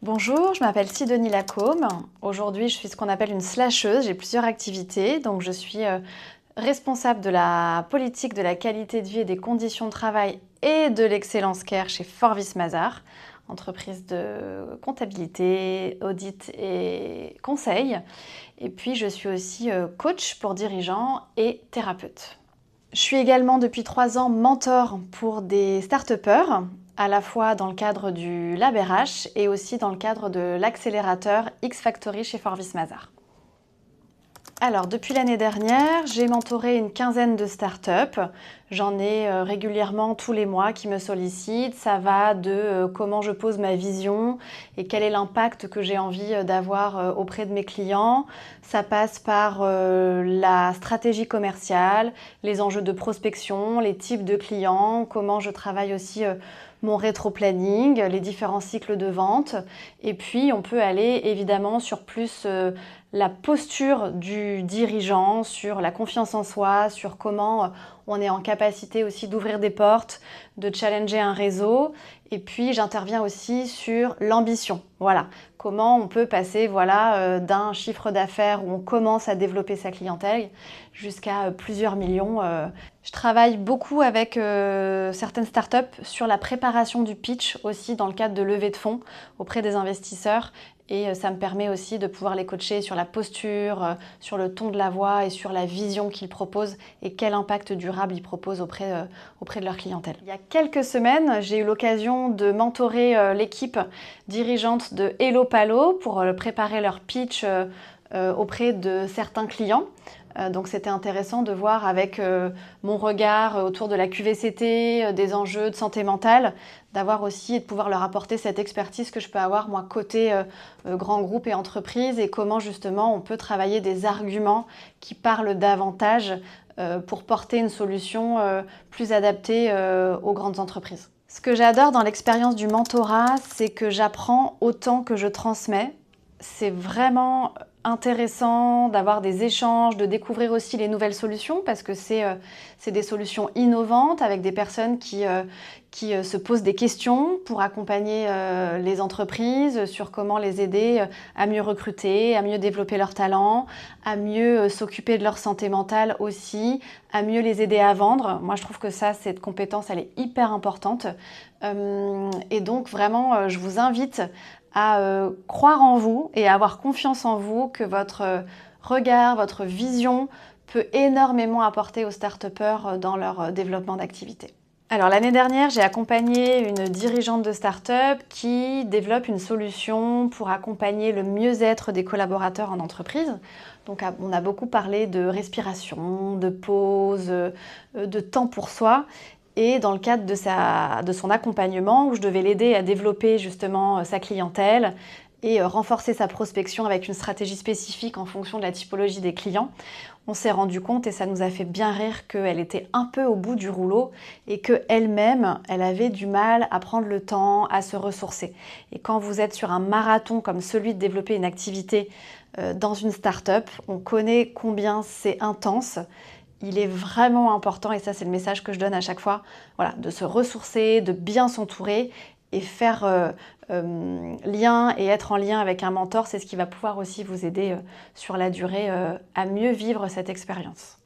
Bonjour, je m'appelle Sidonie Lacombe. Aujourd'hui, je suis ce qu'on appelle une slasheuse. J'ai plusieurs activités. Donc, je suis responsable de la politique de la qualité de vie et des conditions de travail et de l'excellence care chez Forvis Mazars, entreprise de comptabilité, audit et conseil. Et puis, je suis aussi coach pour dirigeants et thérapeute. Je suis également depuis 3 ans mentor pour des start-upers, à la fois dans le cadre du Lab RH et aussi dans le cadre de l'accélérateur X-Factory chez Forvis Mazars. Alors, depuis l'année dernière, j'ai mentoré une quinzaine de startups. J'en ai régulièrement tous les mois qui me sollicitent. Ça va de comment je pose ma vision et quel est l'impact que j'ai envie d'avoir auprès de mes clients. Ça passe par la stratégie commerciale, les enjeux de prospection, les types de clients, comment je travaille aussi mon rétro-planning, les différents cycles de vente. Et puis, on peut aller évidemment sur plus la posture du dirigeant, sur la confiance en soi, sur comment on est en capacité aussi d'ouvrir des portes, de challenger un réseau. Et puis j'interviens aussi sur l'ambition. Voilà, comment on peut passer d'un chiffre d'affaires où on commence à développer sa clientèle jusqu'à plusieurs millions. Je travaille beaucoup avec certaines startups sur la préparation du pitch aussi dans le cadre de levée de fonds auprès des investisseurs. Et ça me permet aussi de pouvoir les coacher sur la posture, sur le ton de la voix et sur la vision qu'ils proposent et quel impact durable ils proposent auprès de leur clientèle. Il y a quelques semaines, j'ai eu l'occasion de mentorer l'équipe dirigeante de Hello Palo pour préparer leur pitch auprès de certains clients. Donc c'était intéressant de voir avec mon regard autour de la QVCT, des enjeux de santé mentale, d'avoir aussi et de pouvoir leur apporter cette expertise que je peux avoir moi côté grand groupe et entreprise et comment justement on peut travailler des arguments qui parlent davantage pour porter une solution plus adaptée aux grandes entreprises. Ce que j'adore dans l'expérience du mentorat, c'est que j'apprends autant que je transmets. C'est vraiment intéressant d'avoir des échanges, de découvrir aussi les nouvelles solutions parce que c'est des solutions innovantes avec des personnes qui se posent des questions pour accompagner les entreprises sur comment les aider à mieux recruter, à mieux développer leurs talents, à mieux s'occuper de leur santé mentale aussi, à mieux les aider à vendre. Moi, je trouve que ça, cette compétence, elle est hyper importante. Et donc, vraiment, je vous invite à croire en vous et à avoir confiance en vous que votre regard, votre vision peut énormément apporter aux start-upers dans leur développement d'activité. Alors l'année dernière, j'ai accompagné une dirigeante de start-up qui développe une solution pour accompagner le mieux-être des collaborateurs en entreprise. Donc on a beaucoup parlé de respiration, de pause, de temps pour soi. Et dans le cadre de son accompagnement, où je devais l'aider à développer justement sa clientèle et renforcer sa prospection avec une stratégie spécifique en fonction de la typologie des clients, on s'est rendu compte, et ça nous a fait bien rire, qu'elle était un peu au bout du rouleau et qu'elle-même, elle avait du mal à prendre le temps, à se ressourcer. Et quand vous êtes sur un marathon comme celui de développer une activité dans une start-up, on connaît combien c'est intense. Il est vraiment important, et ça c'est le message que je donne à chaque fois, voilà, de se ressourcer, de bien s'entourer et faire lien et être en lien avec un mentor, c'est ce qui va pouvoir aussi vous aider sur la durée à mieux vivre cette expérience.